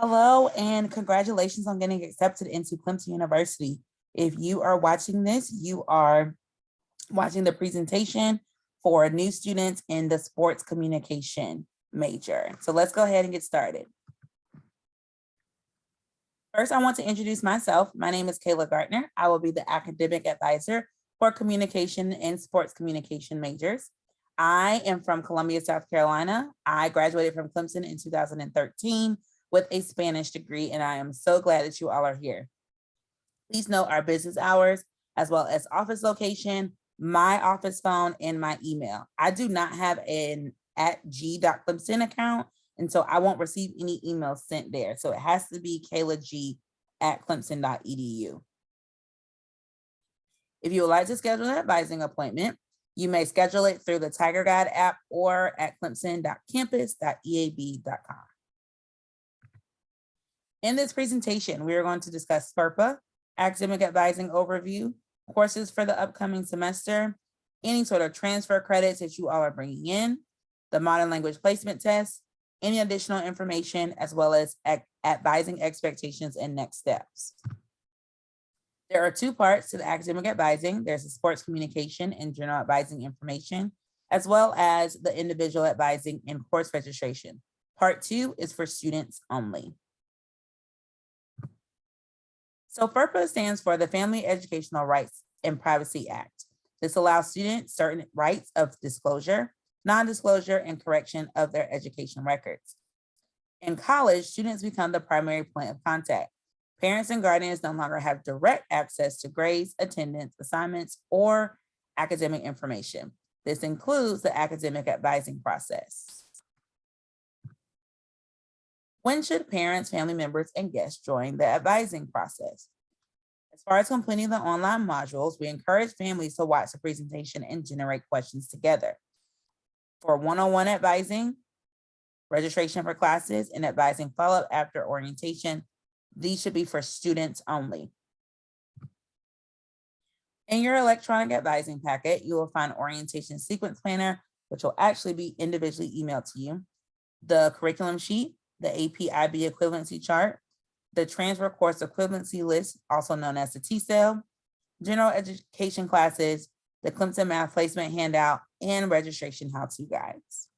Hello, and congratulations on getting accepted into Clemson University. If you are watching this, you are watching the presentation for new students in the sports communication major. So let's go ahead and get started. First, I want to introduce myself. My name is Kayla Gartner. I will be the academic advisor for communication and sports communication majors. I am from Columbia, South Carolina. I graduated from Clemson in 2013 with a Spanish degree, and I am so glad that you all are here. Please note our business hours, as well as office location, my office phone, and my email. I do not have an @g.clemson account, and so I won't receive any emails sent there. So it has to be kaylag@clemson.edu. If you would like to schedule an advising appointment, you may schedule it through the Tiger Guide app or at clemson.campus.eab.com. In this presentation, we are going to discuss FERPA, academic advising overview, courses for the upcoming semester, any sort of transfer credits that you all are bringing in, the modern language placement test, any additional information, as well as advising expectations and next steps. There are two parts to the academic advising. There's the sports communication and general advising information, as well as the individual advising and course registration. Part 2 is for students only. So FERPA stands for the Family Educational Rights and Privacy Act. This allows students certain rights of disclosure, non-disclosure, and correction of their education records. In college, students become the primary point of contact. Parents and guardians no longer have direct access to grades, attendance, assignments, or academic information. This includes the academic advising process. When should parents, family members, and guests join the advising process? As far as completing the online modules, we encourage families to watch the presentation and generate questions together. For one-on-one advising, registration for classes, and advising follow-up after orientation, these should be for students only. In your electronic advising packet, you will find orientation sequence planner, which will actually be individually emailed to you, the curriculum sheet, the AP/IB equivalency chart, the transfer course equivalency list, also known as the TCEL, general education classes, the Clemson math placement handout, and registration how-to guides.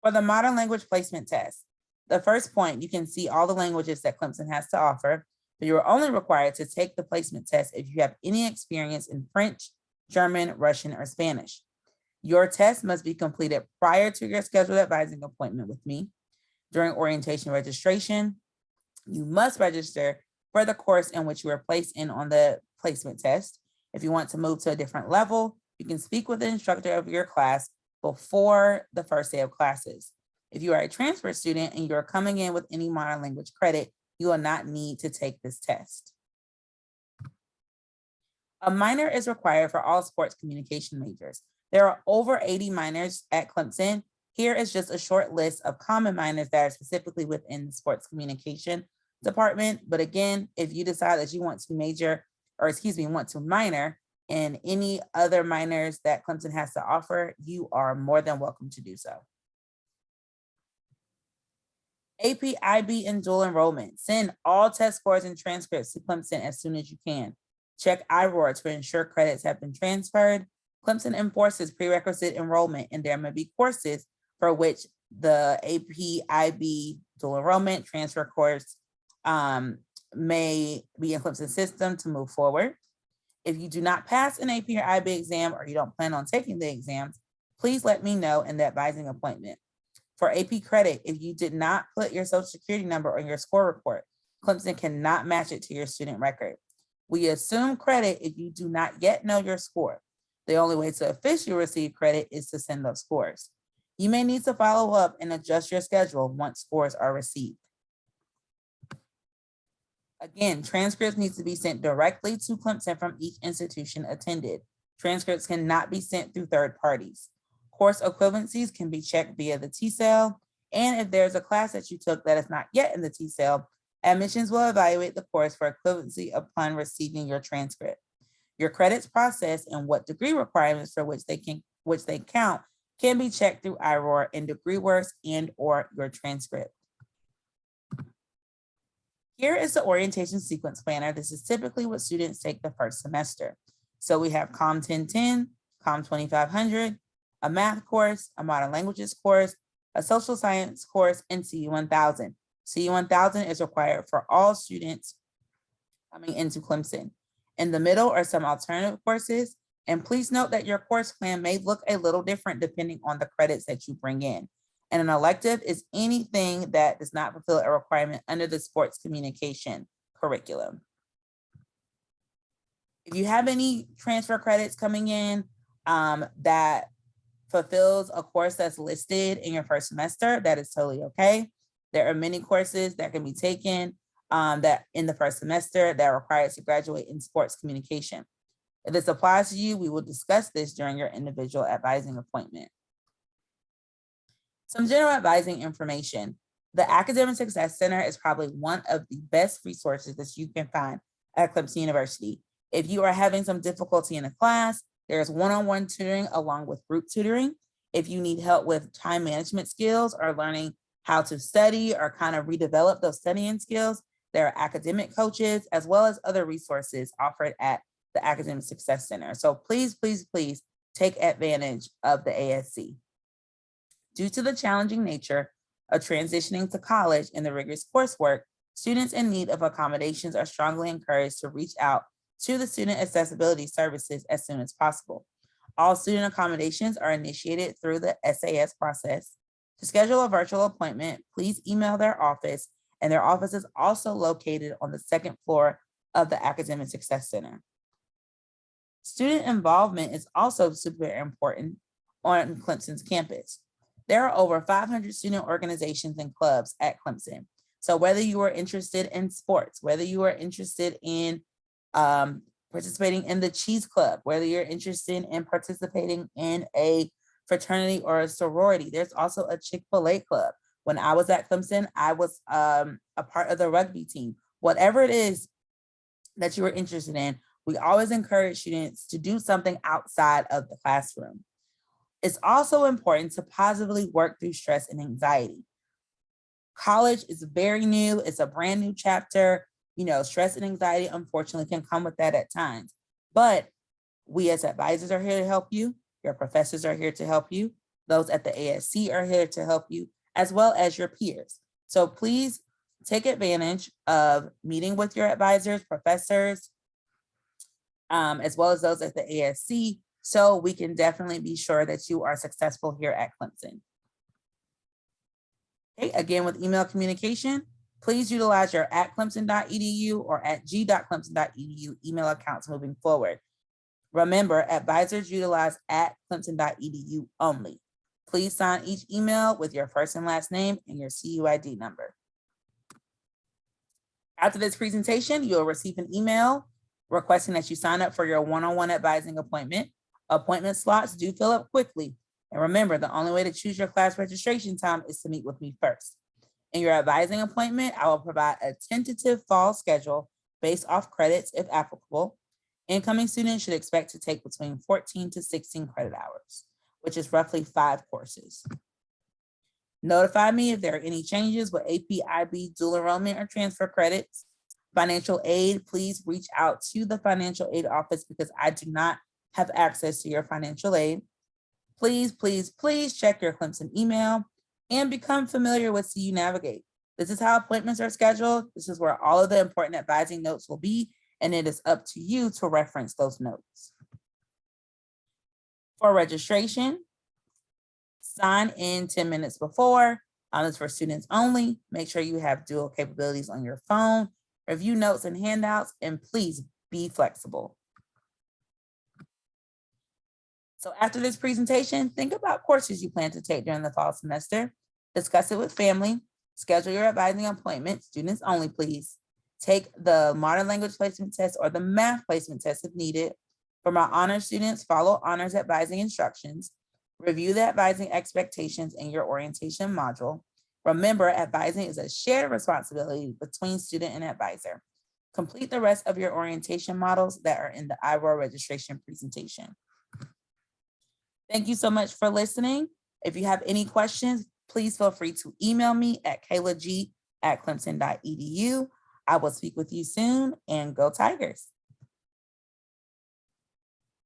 For the modern language placement test, the first point, you can see all the languages that Clemson has to offer, but you are only required to take the placement test if you have any experience in French, German, Russian, or Spanish. Your test must be completed prior to your scheduled advising appointment with me. During orientation registration, you must register for the course in which you are placed in on the placement test. If you want to move to a different level, you can speak with the instructor of your class before the first day of classes. If you are a transfer student and you're coming in with any modern language credit, you will not need to take this test. A minor is required for all sports communication majors. There are over 80 minors at Clemson. Here is just a short list of common minors that are specifically within the sports communication department. But again, if you decide that you want to want to minor in any other minors that Clemson has to offer, you are more than welcome to do so. AP/IB and dual enrollment. Send all test scores and transcripts to Clemson as soon as you can. Check IROAR to ensure credits have been transferred. Clemson enforces prerequisite enrollment, and there may be courses for which the AP/IB dual enrollment transfer course may be in Clemson system to move forward. If you do not pass an AP or IB exam, or you don't plan on taking the exams, please let me know in the advising appointment. For AP credit, if you did not put your social security number on your score report, Clemson cannot match it to your student record. We assume credit if you do not yet know your score. The only way to officially receive credit is to send those scores. You may need to follow up and adjust your schedule once scores are received. Again, transcripts need to be sent directly to Clemson from each institution attended. Transcripts cannot be sent through third parties. Course equivalencies can be checked via the TCEL, and if there's a class that you took that is not yet in the TCEL, admissions will evaluate the course for equivalency upon receiving your transcript. Your credits process and what degree requirements for which they count can be checked through IROAR in DegreeWorks and/or your transcript. Here is the orientation sequence planner. This is typically what students take the first semester. So we have COM 1010, COM 2500, a math course, a modern languages course, a social science course, and CU 1000. CU 1000 is required for all students coming into Clemson. In the middle are some alternative courses, and please note that your course plan may look a little different depending on the credits that you bring in. And an elective is anything that does not fulfill a requirement under the sports communication curriculum. If you have any transfer credits coming in that fulfills a course that's listed in your first semester, that is totally okay. There are many courses that can be taken that in the first semester that requires to graduate in sports communication. If this applies to you, we will discuss this during your individual advising appointment. Some general advising information. The Academic Success Center is probably one of the best resources that you can find at Clemson University. If you are having some difficulty in a class, there's one-on-one tutoring along with group tutoring. If you need help with time management skills or learning how to study or kind of redevelop those studying skills, there are academic coaches as well as other resources offered at the Academic Success Center. So please, please, please take advantage of the ASC. Due to the challenging nature of transitioning to college and the rigorous coursework, students in need of accommodations are strongly encouraged to reach out to the Student Accessibility Services as soon as possible. All student accommodations are initiated through the SAS process. To schedule a virtual appointment, please email their office, and their office is also located on the second floor of the Academic Success Center. Student involvement is also super important on Clemson's campus. There are over 500 student organizations and clubs at Clemson. So whether you are interested in sports, whether you are interested in participating in the Cheese Club, whether you're interested in participating in a fraternity or a sorority, there's also a Chick-fil-A club. When I was at Clemson, I was a part of the rugby team. Whatever it is that you are interested in, we always encourage students to do something outside of the classroom. It's also important to positively work through stress and anxiety. College is very new. It's a brand new chapter. You know, stress and anxiety, unfortunately, can come with that at times. But we as advisors are here to help you. Your professors are here to help you. Those at the ASC are here to help you, as well as your peers. So please take advantage of meeting with your advisors, professors, as well as those at the ASC, so we can definitely be sure that you are successful here at Clemson. Okay, again, with email communication, please utilize your @clemson.edu or @g.clemson.edu email accounts moving forward. Remember, advisors utilize @clemson.edu only. Please sign each email with your first and last name and your CUID number. After this presentation, you'll receive an email requesting that you sign up for your one-on-one advising appointment. Appointment slots do fill up quickly. And remember, the only way to choose your class registration time is to meet with me first. In your advising appointment, I will provide a tentative fall schedule based off credits if applicable. Incoming students should expect to take between 14 to 16 credit hours, which is roughly 5 courses. Notify me if there are any changes with AP, IB, dual enrollment, or transfer credits. Financial aid, please reach out to the financial aid office because I do not have access to your financial aid. Please, please, please check your Clemson email and become familiar with CU Navigate. This is how appointments are scheduled. This is where all of the important advising notes will be, and it is up to you to reference those notes. For registration, sign in 10 minutes before. It's for students only. Make sure you have dual capabilities on your phone. Review notes and handouts, and please be flexible. So after this presentation, think about courses you plan to take during the fall semester. Discuss it with family. Schedule your advising appointment, students only, please. Take the modern language placement test or the math placement test if needed. For my honors students, follow honors advising instructions. Review the advising expectations in your orientation module. Remember, advising is a shared responsibility between student and advisor. Complete the rest of your orientation models that are in the IROR registration presentation. Thank you so much for listening. If you have any questions, please feel free to email me at kaylag@clemson.edu. I will speak with you soon, and go Tigers.